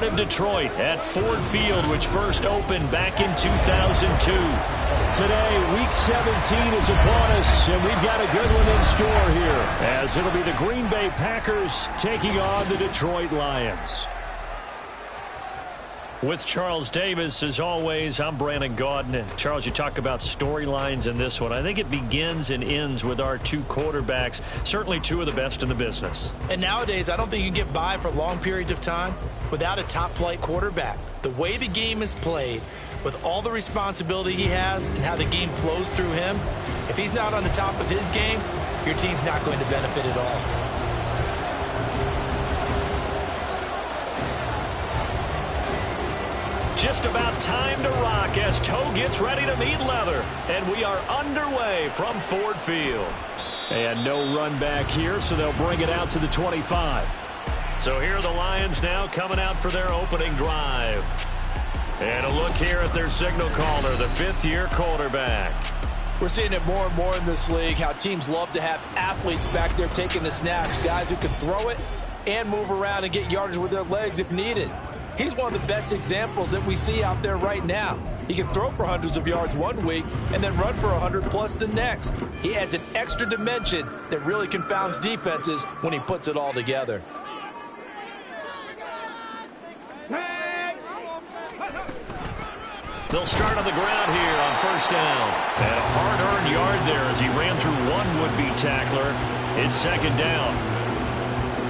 heart of Detroit at Ford Field, which first opened back in 2002. Today, Week 17 is upon us, and we've got a good one in store here, as it'll be the Green Bay Packers taking on the Detroit Lions. With Charles Davis, as always, I'm Brandon Gaudin. Charles, you talk about storylines in this one. I think it begins and ends with our two quarterbacks, certainly two of the best in the business. And nowadays, I don't think you can get by for long periods of time without a top-flight quarterback. The way the game is played, with all the responsibility he has and how the game flows through him, if he's not on the top of his game, your team's not going to benefit at all. Just about time to rock as Toe gets ready to meet leather. And we are underway from Ford Field. And no run back here, so they'll bring it out to the 25. So here are the Lions now coming out for their opening drive. And a look here at their signal caller, the fifth-year quarterback. We're seeing it more and more in this league, how teams love to have athletes back there taking the snaps, guys who can throw it and move around and get yardage with their legs if needed. He's one of the best examples that we see out there right now. He can throw for hundreds of yards one week and then run for 100+ the next. He adds an extra dimension that really confounds defenses when he puts it all together. They'll start on the ground here on first down. And a hard-earned yard there as he ran through one would-be tackler. It's second down.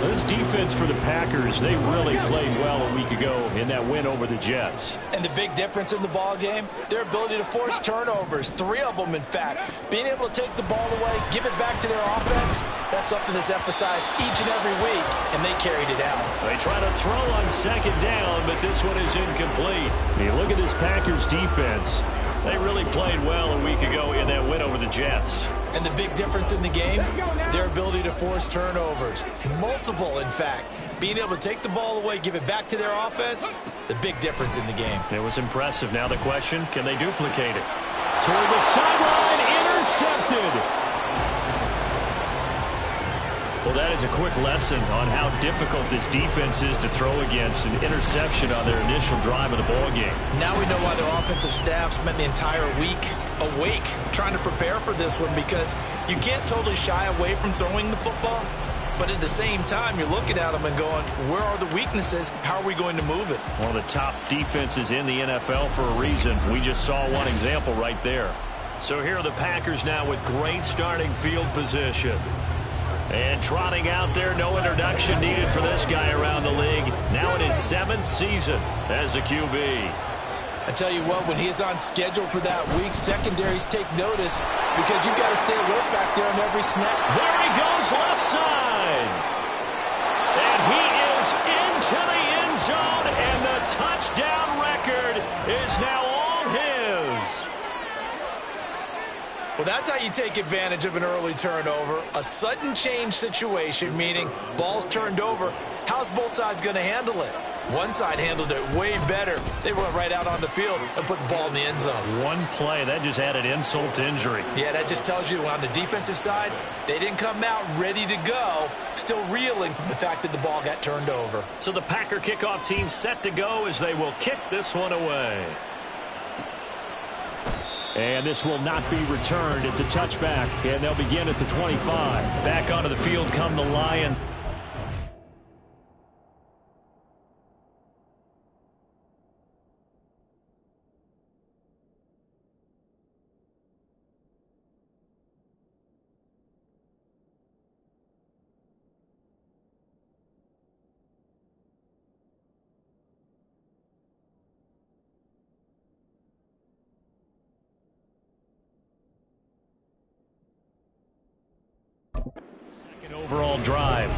This defense for the Packers, they really played well a week ago in that win over the Jets. And the big difference in the ball game, their ability to force turnovers, 3 of them in fact. Being able to take the ball away, give it back to their offense, that's something that's emphasized each and every week, and they carried it out. They try to throw on second down, but this one is incomplete. You look at this Packers defense. They really played well a week ago in that win over the Jets. And the big difference in the game, their ability to force turnovers. Multiple, in fact. Being able to take the ball away, give it back to their offense, the big difference in the game. It was impressive. Now the question, can they duplicate it? Toward the sideline, intercepted. Well, that is a quick lesson on how difficult this defense is to throw against. An interception on their initial drive of the ball game. Now we know why their offensive staff spent the entire week awake trying to prepare for this one, because you can't totally shy away from throwing the football, but at the same time you're looking at them and going, where are the weaknesses? How are we going to move it? One of the top defenses in the NFL for a reason. We just saw one example right there. So here are the Packers now with great starting field position. And trotting out there, no introduction needed for this guy around the league. Now in his 7th season as a QB. I tell you what, when he is on schedule for that week, secondaries take notice because you've got to stay alert back there on every snap. There he goes, left side. And he is into the end zone, and the touchdown record is now all his. Well, that's how you take advantage of an early turnover. A sudden change situation, meaning ball's turned over. How's both sides going to handle it? One side handled it way better. They went right out on the field and put the ball in the end zone. One play, that just added insult to injury. Yeah, that just tells you on the defensive side, they didn't come out ready to go, still reeling from the fact that the ball got turned over. So the Packer kickoff team set to go as they will kick this one away. And this will not be returned. It's a touchback, and they'll begin at the 25. Back onto the field come the Lions. Overall drive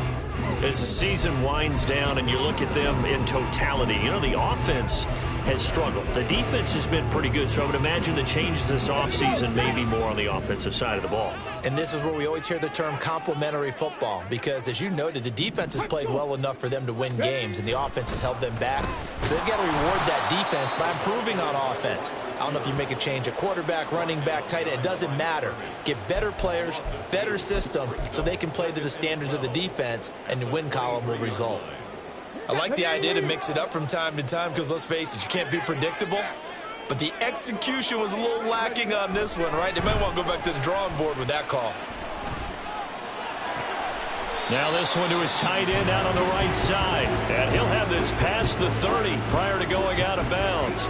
as the season winds down and you look at them in totality. You know, the offense has struggled. The defense has been pretty good, so I would imagine the changes this offseason may be more on the offensive side of the ball. And this is where we always hear the term complementary football, because as you noted, the defense has played well enough for them to win games, and the offense has held them back. So they've got to reward that defense by improving on offense. I don't know if you make a change at quarterback, running back, tight end. It doesn't matter. Get better players, better system, so they can play to the standards of the defense, and the win column will result. I like the idea to mix it up from time to time because, let's face it, you can't be predictable. But the execution was a little lacking on this one, right? They might want to go back to the drawing board with that call. Now this one to his tight end out on the right side. And he'll have this past the 30 prior to going out of bounds.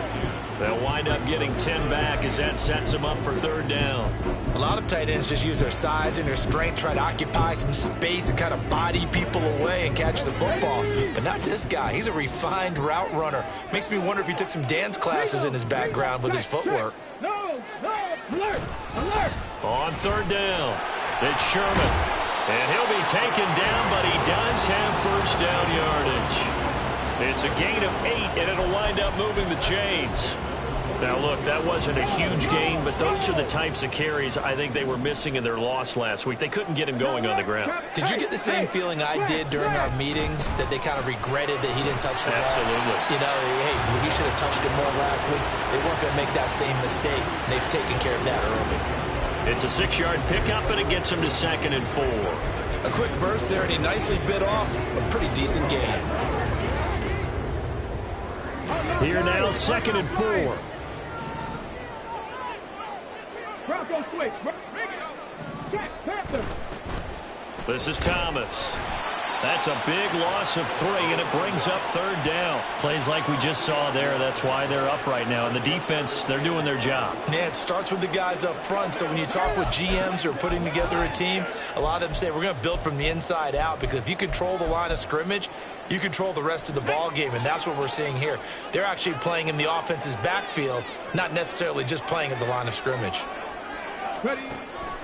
They'll wind up getting 10 back as that sets them up for third down. A lot of tight ends just use their size and their strength, try to occupy some space and kind of body people away and catch the football. But not this guy. He's a refined route runner. Makes me wonder if he took some dance classes in his background with his footwork. Alert! On third down, it's Sherman. And he'll be taken down, but he does have first down yardage. It's a gain of 8, and it'll wind up moving the chains. Now, look, that wasn't a huge gain, but those are the types of carries I think they were missing in their loss last week. They couldn't get him going on the ground. Did you get the same feeling I did during our meetings, that they kind of regretted that he didn't touch the ball? Absolutely. You know, hey, he should have touched it more last week. They weren't going to make that same mistake, and they've taken care of that early. It's a 6-yard pickup, and it gets him to 2nd and 4. A quick burst there, and he nicely bit off a pretty decent gain. Here now, 2nd and 4. This is Thomas. That's a big loss of 3, and it brings up third down. Plays like we just saw there. That's why they're up right now. And the defense, they're doing their job. Yeah, it starts with the guys up front. So when you talk with GMs who are putting together a team, a lot of them say we're going to build from the inside out, because if you control the line of scrimmage, you control the rest of the ball game, and that's what we're seeing here. They're actually playing in the offense's backfield, not necessarily just playing at the line of scrimmage.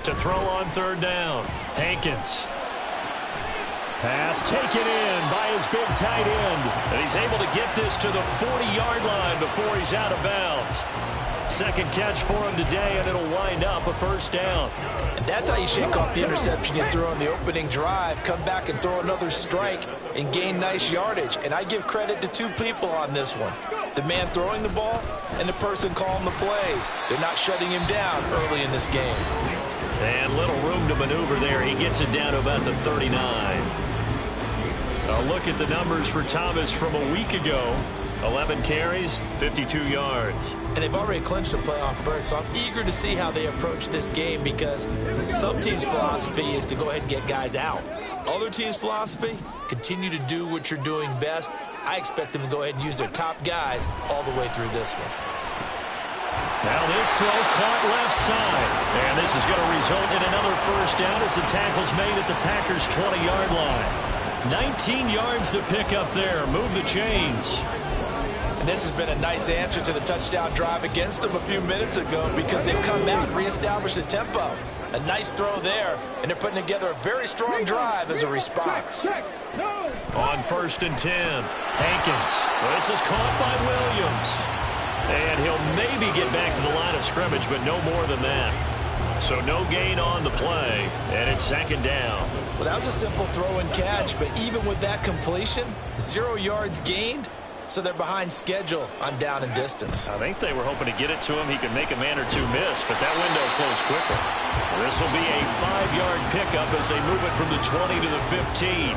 To throw on third down, Hankins. Pass taken in by his big tight end. And he's able to get this to the 40-yard line before he's out of bounds. Second catch for him today, and it'll wind up a first down. And that's how you shake off the interception you threw on the opening drive, come back and throw another strike and gain nice yardage. And I give credit to 2 people on this one. The man throwing the ball and the person calling the plays. They're not shutting him down early in this game. And little room to maneuver there. He gets it down to about the 39. A look at the numbers for Thomas from a week ago. 11 carries, 52 yards. And they've already clinched a playoff berth, so I'm eager to see how they approach this game, because some teams' philosophy is to go ahead and get guys out. Other teams' philosophy, continue to do what you're doing best. I expect them to go ahead and use their top guys all the way through this one. Now this throw caught left side. And this is going to result in another first down as the tackle's made at the Packers' 20-yard line. 19 yards to pick up there. Move the chains. And this has been a nice answer to the touchdown drive against them a few minutes ago, because they've come out and reestablished the tempo. A nice throw there, and they're putting together a very strong drive as a response. On 1st and 10, Hankins. This is caught by Williams. And he'll maybe get back to the line of scrimmage, but no more than that. So no gain on the play, and it's 2nd down. Well, that was a simple throw and catch, but even with that completion, 0 yards gained, so they're behind schedule on down and distance. I think they were hoping to get it to him. He could make a man or 2 miss, but that window closed quickly. This will be a 5-yard pickup as they move it from the 20 to the 15.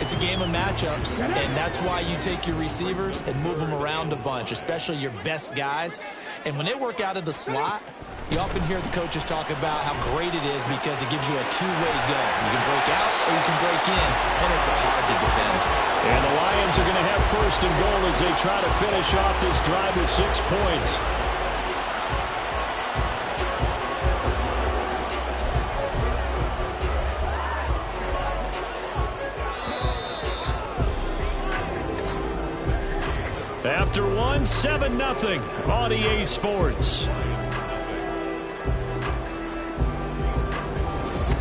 It's a game of matchups, and that's why you take your receivers and move them around a bunch, especially your best guys. And when they work out of the slot, you often hear the coaches talk about how great it is, because it gives you a 2-way go. You can break out or you can break in, and it's hard to defend. And the Lions are going to have 1st and goal as they try to finish off this drive with 6 points. After 1, 7-0 on EA Sports.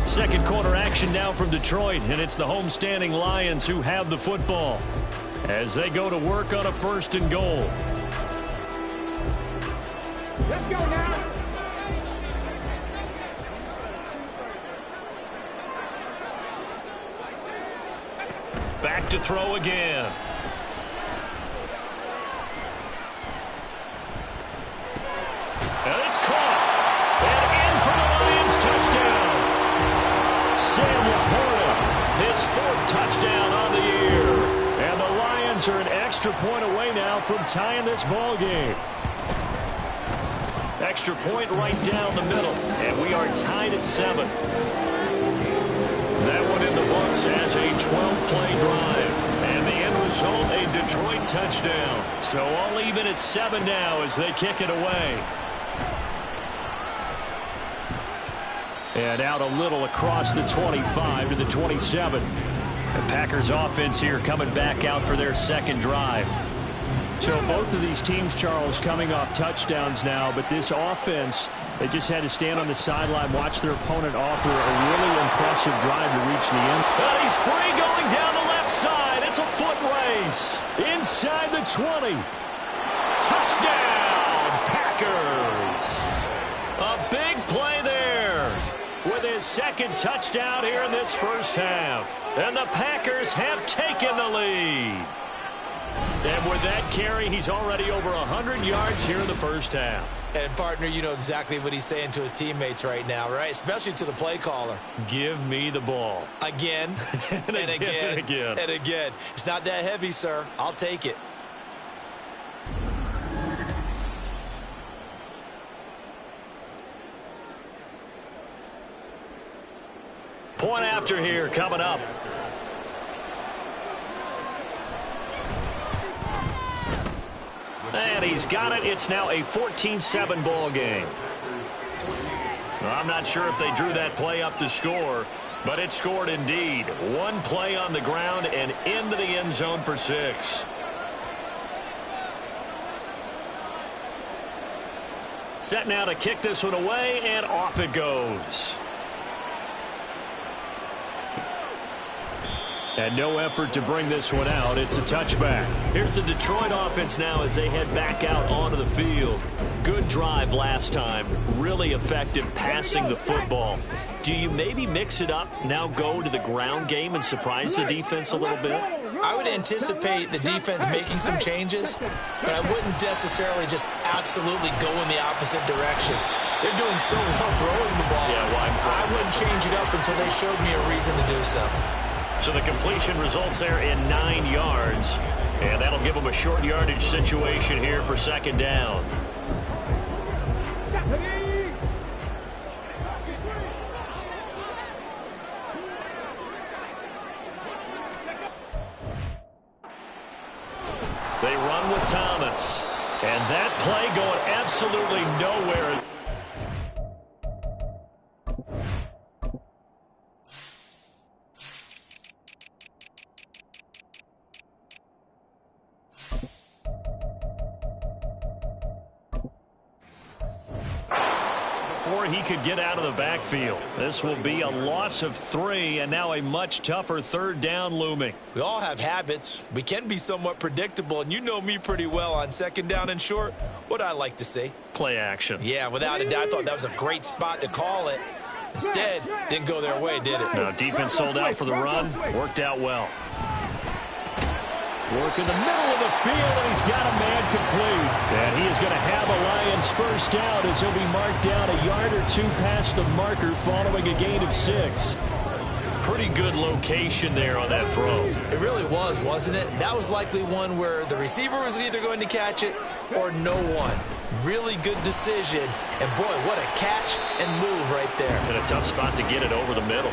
Second quarter action now from Detroit, and it's the homestanding Lions who have the football as they go to work on a 1st and goal. Let's go now. Back to throw again. And it's caught. And in for the Lions, touchdown. Sam Laporta, his 4th touchdown on the year. And the Packers are an extra point away now from tying this ball game. Extra point right down the middle, and we are tied at 7. That one in the books as a 12-play drive. And the end result, a Detroit touchdown. So all even at 7 now as they kick it away. And out a little across the 25 to the 27. The Packers offense here coming back out for their second drive. So both of these teams, Charles, coming off touchdowns now, but this offense, they just had to stand on the sideline, watch their opponent offer a really impressive drive to reach the end. But he's free going down the left side. It's a foot race. Inside the 20. Touchdown, Packers. A big play there with his second touchdown here in this first half. And the Packers have taken the lead. And with that carry, he's already over 100 yards here in the first half. And, partner, you know exactly what he's saying to his teammates right now, right? Especially to the play caller. Give me the ball. Again, and again. It's not that heavy, sir. I'll take it. Point after here coming up. And he's got it. It's now a 14-7 ball game. I'm not sure if they drew that play up to score, but it scored indeed. One play on the ground and into the end zone for 6. Set now to kick this one away, and off it goes. And no effort to bring this one out. It's a touchback. Here's the Detroit offense now as they head back out onto the field. Good drive last time. Really effective passing the football. Do you maybe mix it up, now go to the ground game and surprise the defense a little bit? I would anticipate the defense making some changes, but I wouldn't necessarily just absolutely go in the opposite direction. They're doing so well throwing the ball. Yeah, well, I wouldn't change it up until they showed me a reason to do so. So the completion results there in 9 yards. And that'll give them a short yardage situation here for second down. They run with Thomas. And that play going absolutely nowhere. Before he could get out of the backfield. This will be a loss of 3, and now a much tougher third down looming. We all have habits. We can be somewhat predictable, and you know me pretty well on second down and short. What I like to see. Play action. Yeah, without a doubt, I thought that was a great spot to call it. Instead, didn't go their way, did it? No, defense sold out for the run. Worked out well. Work in the middle of the field, and he's got a man complete. And he is going to have a Lions first down as he'll be marked down a yard or 2 past the marker following a gain of 6. Pretty good location there on that throw. It really was, wasn't it? That was likely one where the receiver was either going to catch it or no one. Really good decision. And, boy, what a catch and move right there. And a tough spot to get it over the middle.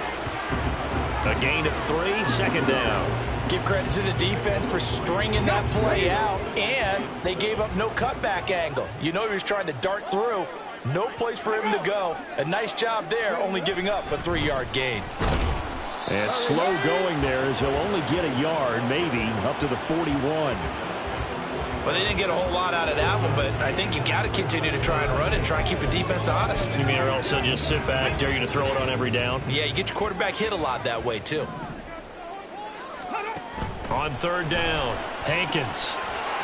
A gain of 3, second down. Give credit to the defense for stringing that play out, and they gave up no cutback angle. You know he was trying to dart through. No place for him to go. A nice job there, only giving up a 3-yard gain. And slow going there as he'll only get a yard, maybe, up to the 41. Well, they didn't get a whole lot out of that one, but I think you got to continue to try and run and try and keep the defense honest. You mean or else they'll just sit back, dare you to throw it on every down? Yeah, you get your quarterback hit a lot that way, too. On third down, Hankins.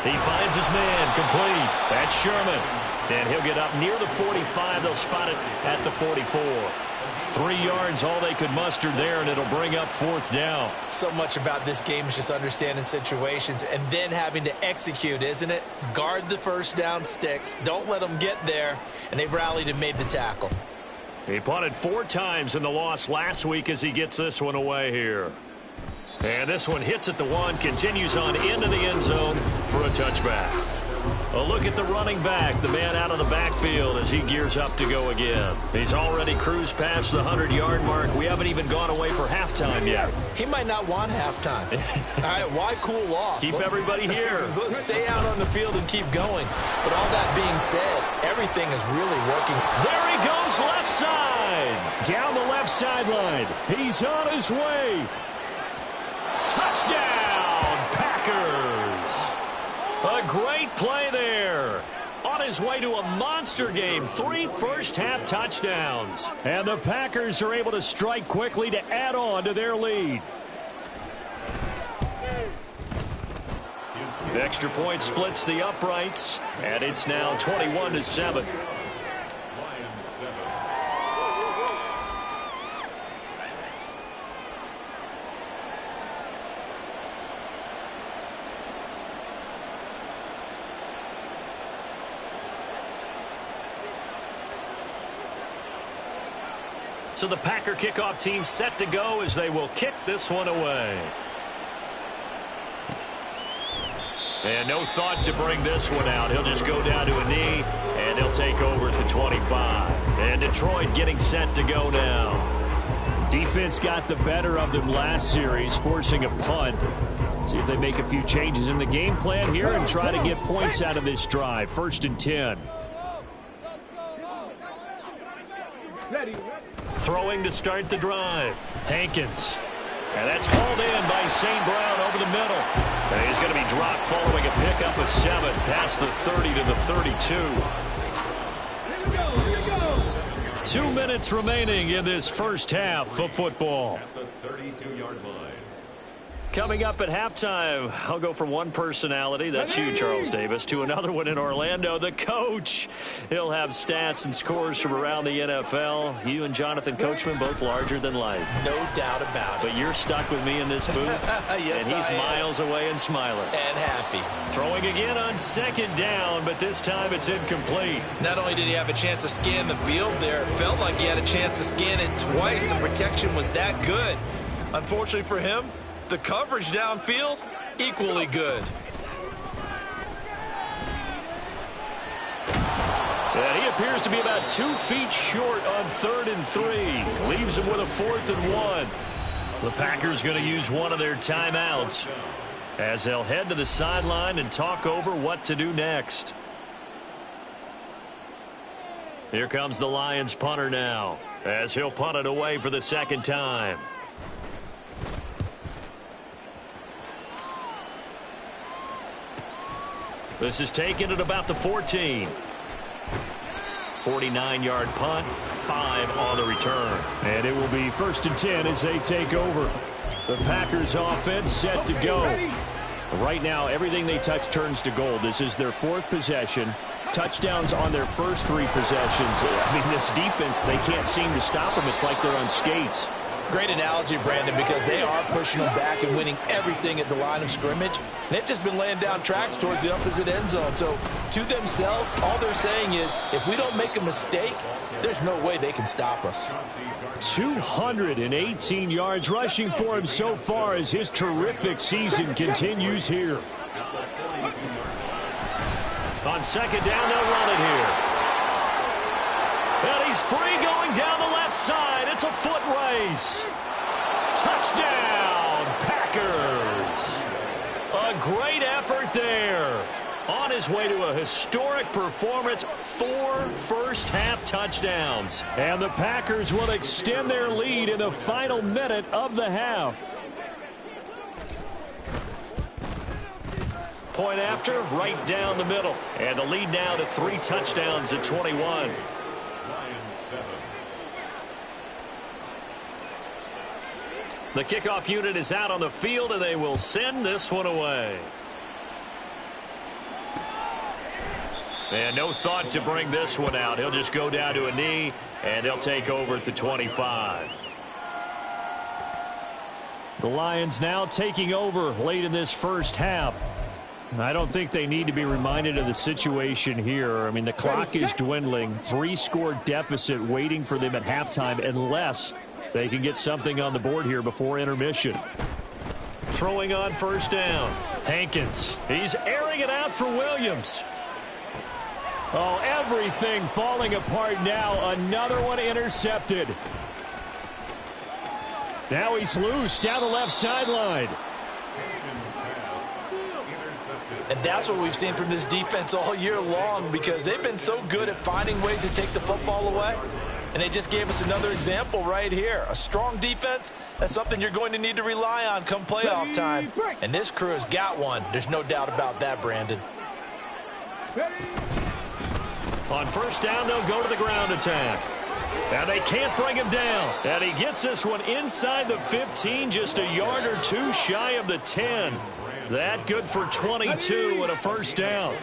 He finds his man complete. That's Sherman. And he'll get up near the 45. They'll spot it at the 44. 3 yards, all they could muster there, and it'll bring up fourth down. So much about this game is just understanding situations and then having to execute, isn't it? Guard the first down sticks. Don't let them get there. And they rallied and made the tackle. He punted 4 times in the loss last week as he gets this one away here. And this one hits at the 1, continues on into the end zone for a touchback. A look at the running back, the man out of the backfield as he gears up to go again. He's already cruised past the 100-yard mark. We haven't even gone away for halftime yet. He might not want halftime. All right, why cool off? Keep everybody here. Let's stay out on the field and keep going. But all that being said, everything is really working. There he goes, left side. Down the left sideline. He's on his way. Touchdown, Packers. A great play there. On his way to a monster game, 3 first-half touchdowns. And the Packers are able to strike quickly to add on to their lead. The extra point splits the uprights, and it's now 21-7. So the Packer kickoff team set to go as they will kick this one away. And no thought to bring this one out. He'll just go down to a knee, and he'll take over at the 25. And Detroit getting set to go now. Defense got the better of them last series, forcing a punt. See if they make a few changes in the game plan here and try to get points out of this drive. 1st and 10. Throwing to start the drive. Hankins. And that's hauled in by St. Brown over the middle. And he's going to be dropped following a pickup of 7 past the 30 to the 32. 2 minutes remaining in this first half of football. At the 32-yard line. Coming up at halftime, I'll go from one personality, that's you, Charles Davis, to another one in Orlando, the coach. He'll have stats and scores from around the NFL. You and Jonathan Coachman, both larger than life. No doubt about it. But you're stuck with me in this booth, yes, and he's miles away and smiling. And happy. Throwing again on 2nd down, but this time it's incomplete. Not only did he have a chance to scan the field there, it felt like he had a chance to scan it twice. The protection was that good. Unfortunately for him, the coverage downfield, equally good. And he appears to be about 2 feet short on 3rd and 3. Leaves him with a 4th and 1. The Packers going to use one of their timeouts as they'll head to the sideline and talk over what to do next. Here comes the Lions punter now as he'll punt it away for the 2nd time. This is taken at about the 14. 49-yard punt, 5 on the return. And it will be 1st and 10 as they take over. The Packers offense set to go. Right now, everything they touch turns to gold. This is their 4th possession. Touchdowns on their first 3 possessions. I mean, this defense, they can't seem to stop them. It's like they're on skates. Great analogy, Brandon, because they are pushing them back and winning everything at the line of scrimmage. And they've just been laying down tracks towards the opposite end zone. So to themselves, all they're saying is, if we don't make a mistake, there's no way they can stop us. 218 yards rushing for him so far as his terrific season continues here. On 2nd down, they'll run it here. And he's free going down the left side. It's a foot race. Touchdown, Packers. A great effort there. On his way to a historic performance, 4 first-half touchdowns. And the Packers will extend their lead in the final minute of the half. Point after, right down the middle. And the lead now to 3 touchdowns at 21. The kickoff unit is out on the field, and they will send this one away. And no thought to bring this one out. He'll just go down to a knee, and he'll take over at the 25. The Lions now taking over late in this first half. I don't think they need to be reminded of the situation here. I mean, the clock is dwindling. 3-score deficit waiting for them at halftime unless they can get something on the board here before intermission. Throwing on first down. Hankins. He's airing it out for Williams. Oh, everything falling apart now. Another one intercepted. Now he's loose down the left sideline. And that's what we've seen from this defense all year long, because they've been so good at finding ways to take the football away. And they just gave us another example right here. A strong defense, that's something you're going to need to rely on come playoff time. And this crew has got one. There's no doubt about that, Brandon. On first down, they'll go to the ground attack. And they can't bring him down. And he gets this one inside the 15, just a yard or two shy of the 10. That good for 22 and a first down.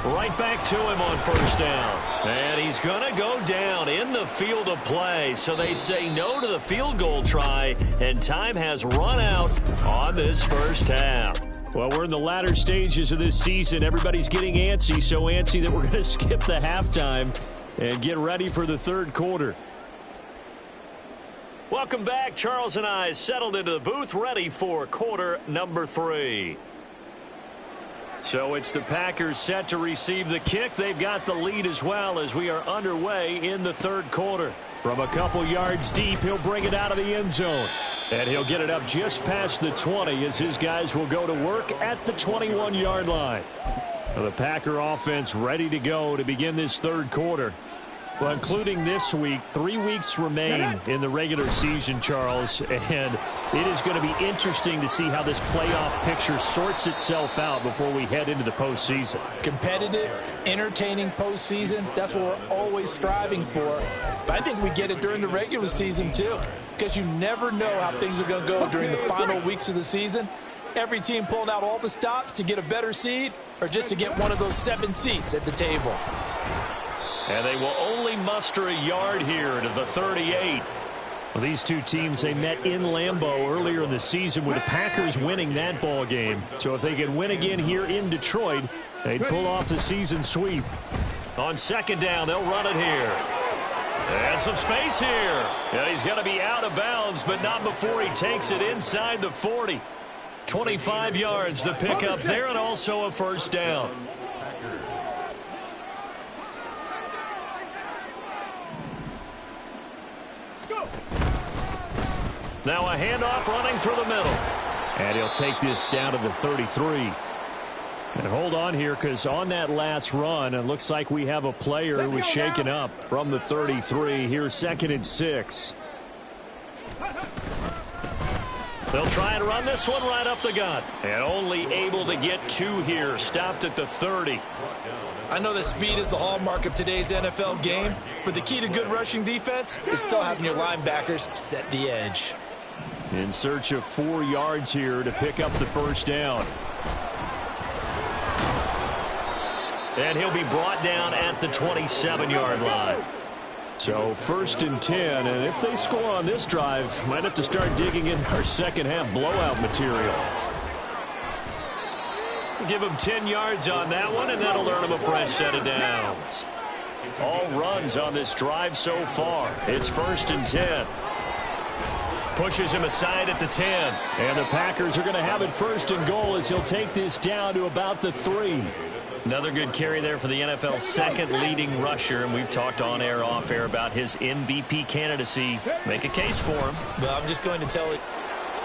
Right back to him on first down. And he's going to go down in the field of play. So they say no to the field goal try, and time has run out on this first half. Well, we're in the latter stages of this season. Everybody's getting antsy, so antsy that we're going to skip the halftime and get ready for the third quarter. Welcome back. Charles and I settled into the booth, ready for quarter number 3. So it's the Packers set to receive the kick. They've got the lead as well as we are underway in the third quarter. From a couple yards deep, he'll bring it out of the end zone. And he'll get it up just past the 20 as his guys will go to work at the 21-yard line. The Packer offense ready to go to begin this third quarter. Well, including this week, 3 weeks remain in the regular season, Charles, and it is going to be interesting to see how this playoff picture sorts itself out before we head into the postseason. Competitive, entertaining postseason, that's what we're always striving for. But I think we get it during the regular season, too, because you never know how things are going to go during the final weeks of the season. Every team pulling out all the stops to get a better seed or just to get one of those 7 seats at the table. And they will only muster a yard here to the 38. Well, these two teams, they met in Lambeau earlier in the season with the Packers winning that ball game. So if they can win again here in Detroit, they'd pull off the season sweep. On second down, they'll run it here. And some space here. And he's going to be out of bounds, but not before he takes it inside the 40. 25 yards the pickup there, and also a first down. Now a handoff running through the middle. And he'll take this down to the 33. And hold on here, because on that last run, it looks like we have a player who was shaken up from the 33. Here's 2nd and 6. They'll try and run this one right up the gut. And only able to get 2 here. Stopped at the 30. I know that speed is the hallmark of today's NFL game, but the key to good rushing defense is still having your linebackers set the edge. In search of 4 yards here to pick up the first down. And he'll be brought down at the 27-yard line. So 1st and 10, and if they score on this drive, might have to start digging in our second half blowout material. Give him 10 yards on that one, and that'll earn him a fresh set of downs. All runs on this drive so far. It's 1st and 10. Pushes him aside at the 10. And the Packers are going to have it 1st and goal as he'll take this down to about the 3. Another good carry there for the NFL's second leading rusher, and we've talked on air, off air about his MVP candidacy. Make a case for him. But I'm just going to tell you.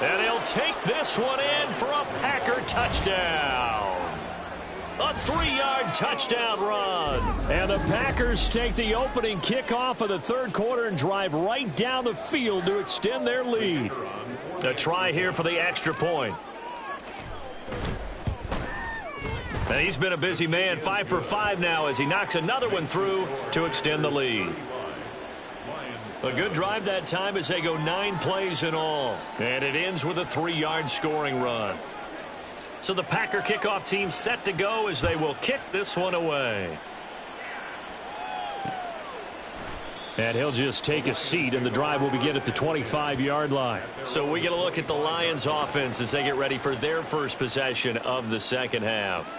And he'll take this one in for a Packer touchdown. A 3-yard touchdown run. And the Packers take the opening kickoff of the third quarter and drive right down the field to extend their lead. A try here for the extra point. And he's been a busy man, 5 for 5 now as he knocks another one through to extend the lead. A good drive that time as they go 9 plays in all. And it ends with a 3-yard scoring run. So the Packer kickoff team set to go as they will kick this one away. And he'll just take a seat, and the drive will begin at the 25-yard line. So we get a look at the Lions offense as they get ready for their first possession of the second half.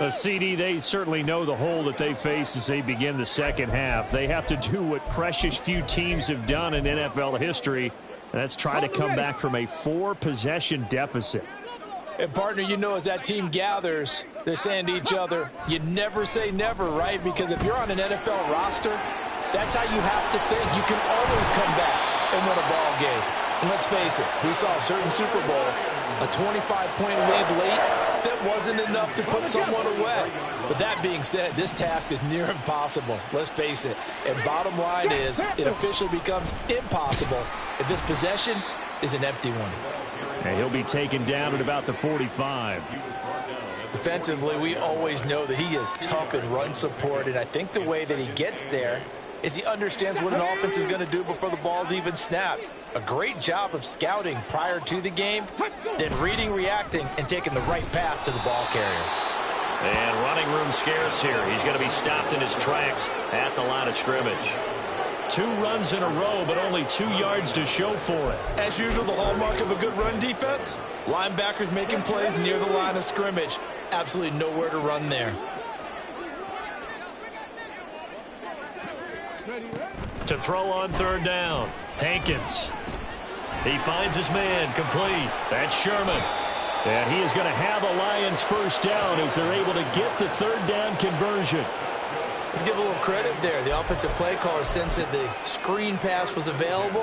CD, they certainly know the hole that they face as they begin the second half. They have to do what precious few teams have done in NFL history, and that's try to come back from a 4-possession deficit. And, partner, you know, as that team gathers, they're saying to each other, you never say never, right? Because if you're on an NFL roster, that's how you have to think. You can always come back and win a ball game. And let's face it, we saw a certain Super Bowl, a 25-point lead late, that wasn't enough to put someone away. But that being said, this task is near impossible. Let's face it. And bottom line is, it officially becomes impossible if this possession is an empty one. And he'll be taken down at about the 45. Defensively, we always know that he is tough in run support, and I think the way that he gets there is he understands what an offense is going to do before the ball's even snapped. A great job of scouting prior to the game, then reading, reacting, and taking the right path to the ball carrier. And running room scarce here. He's going to be stopped in his tracks at the line of scrimmage. 2 runs in a row, but only 2 yards to show for it. As usual, the hallmark of a good run defense, linebackers making plays near the line of scrimmage. Absolutely nowhere to run there. To throw on third down, Hankins. He finds his man, complete. That's Sherman. And he is going to have a Lions first down as they're able to get the third down conversion. Let's give a little credit there. The offensive play caller sensed that the screen pass was available.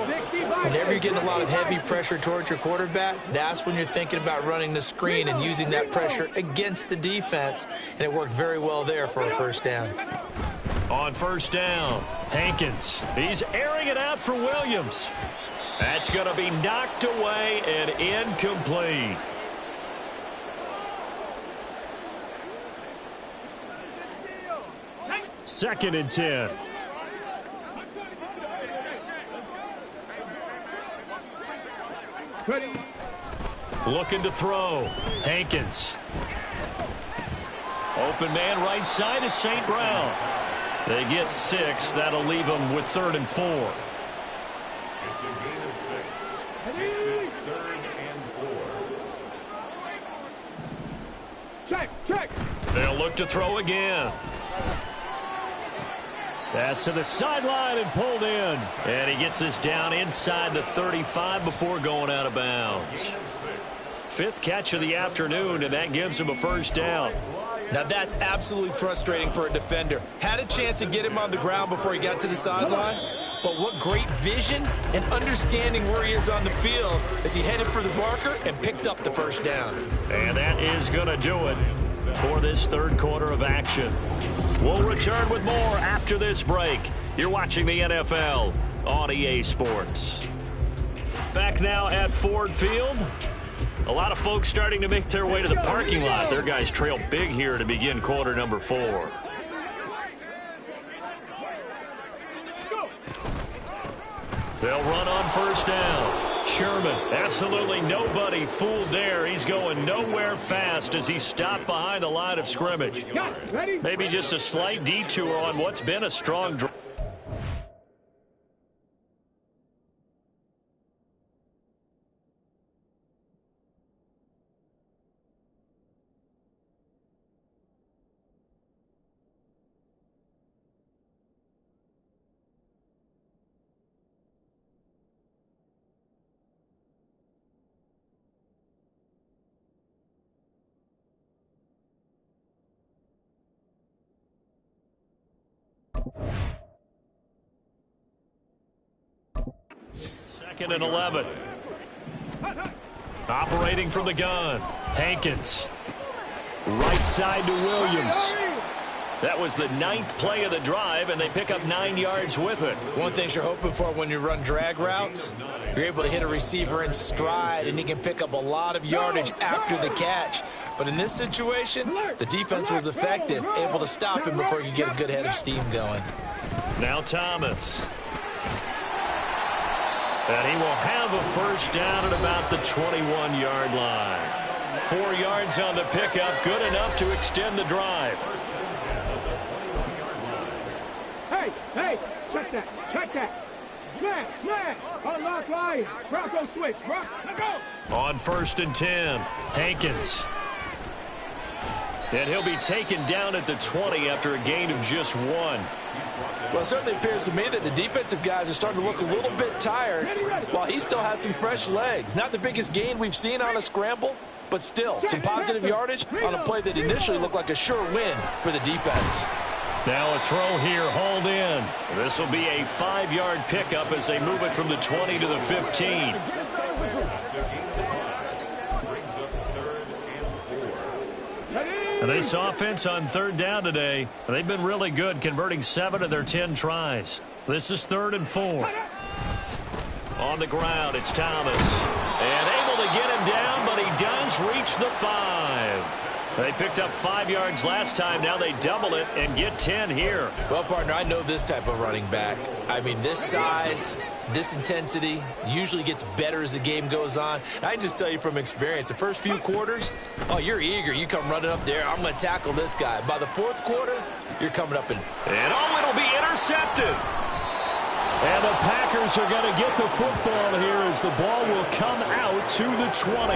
Whenever you're getting a lot of heavy pressure towards your quarterback, that's when you're thinking about running the screen and using that pressure against the defense. And it worked very well there for a first down. On first down, Hankins. He's airing it out for Williams. That's going to be knocked away and incomplete. Second and 10. Looking to throw. Hankins. Open man right side is St. Brown. They get 6. That'll leave them with 3rd and 4. It's a gain of 6. Makes it 3rd and 4. Check. They'll look to throw again. Pass to the sideline and pulled in. And he gets this down inside the 35 before going out of bounds. 5th catch of the afternoon, and that gives him a first down. Now that's absolutely frustrating for a defender. Had a chance to get him on the ground before he got to the sideline, but what great vision and understanding where he is on the field as he headed for the marker and picked up the first down. And that is going to do it for this third quarter of action. We'll return with more after this break. You're watching the NFL on EA Sports. Back now at Ford Field. A lot of folks starting to make their way to the parking lot. Their guys trail big here to begin quarter number 4. They'll run on first down. Sherman, absolutely nobody fooled there. He's going nowhere fast as he stopped behind the line of scrimmage. Maybe just a slight detour on what's been a strong drive. Second and 11. Operating from the gun. Hankins. Right side to Williams. That was the 9th play of the drive, and they pick up 9 yards with it. One thing you're hoping for when you run drag routes, you're able to hit a receiver in stride, and he can pick up a lot of yardage after the catch. But in this situation, the defense was effective, able to stop him before he could get a good head of steam going. Now Thomas. And he will have a first down at about the 21-yard line. 4 yards on the pickup, good enough to extend the drive. Hey, check that. Smash. Unlock line. Bronco switch. Let's go. On first and 10, Hankins. And he'll be taken down at the 20 after a gain of just 1. Well, it certainly appears to me that the defensive guys are starting to look a little bit tired while he still has some fresh legs. Not the biggest gain we've seen on a scramble, but still some positive yardage on a play that initially looked like a sure win for the defense. Now a throw here, hauled in. This will be a 5-yard pickup as they move it from the 20 to the 15. And this offense on 3rd down today, they've been really good, converting 7 of their 10 tries. This is 3rd and 4. On the ground, it's Thomas. And able to get him down, but he does reach the 5. They picked up 5 yards last time. Now they double it and get 10 here. Well, partner, I know this type of running back. I mean, this size, this intensity usually gets better as the game goes on. And I can just tell you from experience, the first few quarters, oh, you're eager. You come running up there. I'm going to tackle this guy. By the 4th quarter, you're coming up and it'll be intercepted. And the Packers are going to get the football here as the ball will come out to the 20.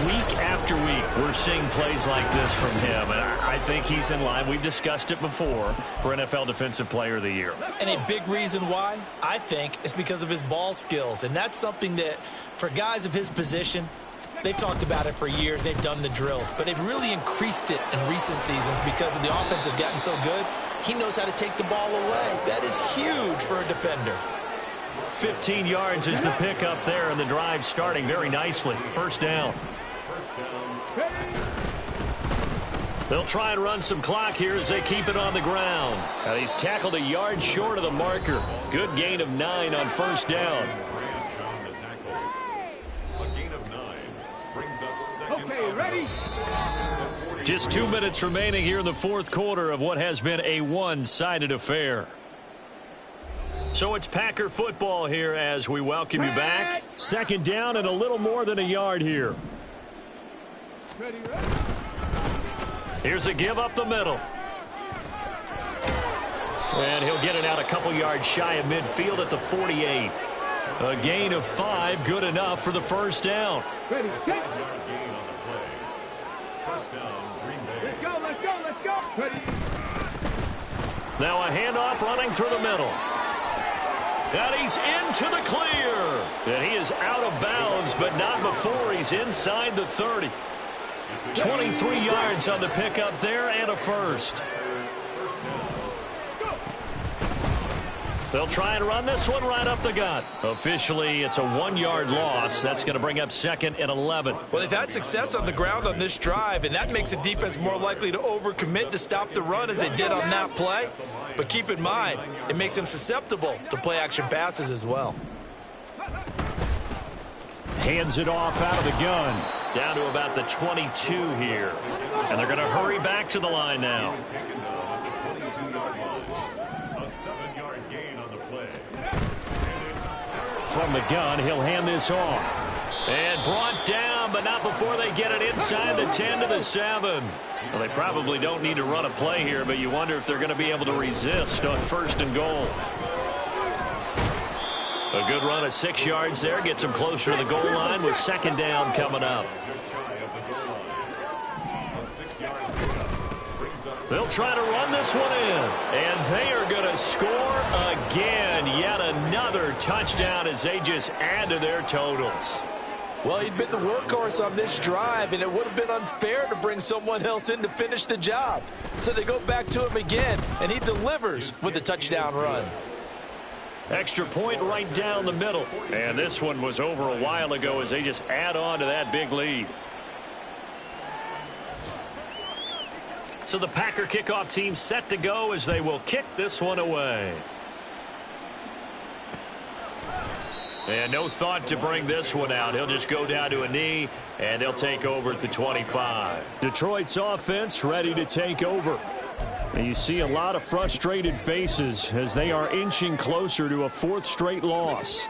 Week after week, we're seeing plays like this from him. And I think he's in line. We've discussed it before for NFL Defensive Player of the Year. And a big reason why, I think, is because of his ball skills. And that's something that, for guys of his position, they've talked about it for years. They've done the drills. But they've really increased it in recent seasons because of the offense have gotten so good. He knows how to take the ball away. That is huge for a defender. 15 yards is the pickup there, and the drive starting very nicely. 1st down. They'll try and run some clock here as they keep it on the ground. He's tackled a yard short of the marker. Good gain of 9 on 1st down. Okay, ready? Just 2 minutes remaining here in the 4th quarter of what has been a one-sided affair. So it's Packer football here as we welcome you back. 2nd down and a little more than a yard here. Here's a give up the middle. And he'll get it out a couple yards shy of midfield at the 48. A gain of 5, good enough for the 1st down. Ready, get. Let's go, let's go, let's go. Ready. Now a handoff running through the middle. And he's into the clear. And he is out of bounds, but not before he's inside the 30. 23 yards on the pickup there and a first. They'll try and run this one right up the gut. Officially, it's a 1-yard loss. That's going to bring up 2nd and 11. Well, they've had success on the ground on this drive, and that makes a defense more likely to overcommit to stop the run as they did on that play. But keep in mind, it makes them susceptible to play-action passes as well. Hands it off out of the gun. Down to about the 22 here. And they're going to hurry back to the line now. From the gun, he'll hand this off. And brought down, but not before they get it inside the 10 to the 7. Well, they probably don't need to run a play here, but you wonder if they're going to be able to resist on 1st and goal. A good run of 6 yards there. Gets them closer to the goal line with 2nd down coming up. They'll try to run this one in. And they are going to score again. Yet another touchdown as they just add to their totals. Well, he'd been the workhorse on this drive, and it would have been unfair to bring someone else in to finish the job. So they go back to him again, and he delivers with a touchdown run. Extra point right down the middle. And this one was over a while ago as they just add on to that big lead. So the Packer kickoff team set to go as they will kick this one away. And no thought to bring this one out. He'll just go down to a knee, and they'll take over at the 25. Detroit's offense ready to take over. And you see a lot of frustrated faces as they are inching closer to a 4th straight loss.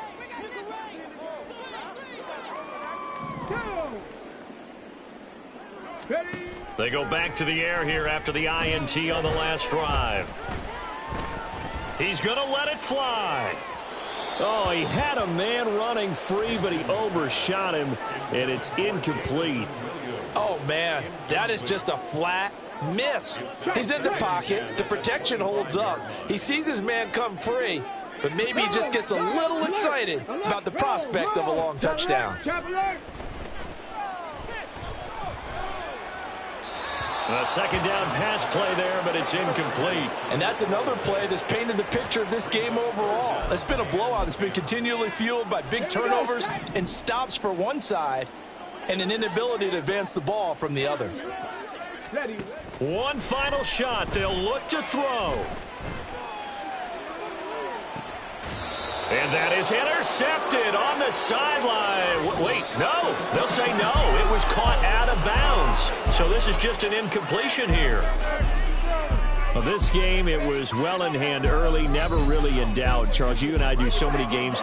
They go back to the air here after the INT on the last drive. He's going to let it fly. Oh, he had a man running free, but he overshot him, and it's incomplete. Oh, man, that is just a flat Miss. He's in the pocket. The protection holds up. He sees his man come free, but maybe he just gets a little excited about the prospect of a long touchdown. A second down pass play there, but it's incomplete. And that's another play that's painted the picture of this game overall. It's been a blowout. It's been continually fueled by big turnovers and stops for one side and an inability to advance the ball from the other. One final shot. They'll look to throw. And that is intercepted on the sideline. Wait, no. They'll say no. It was caught out of bounds. So this is just an incompletion here. Well, this game, it was well in hand early, never really in doubt. Charles, you and I do so many games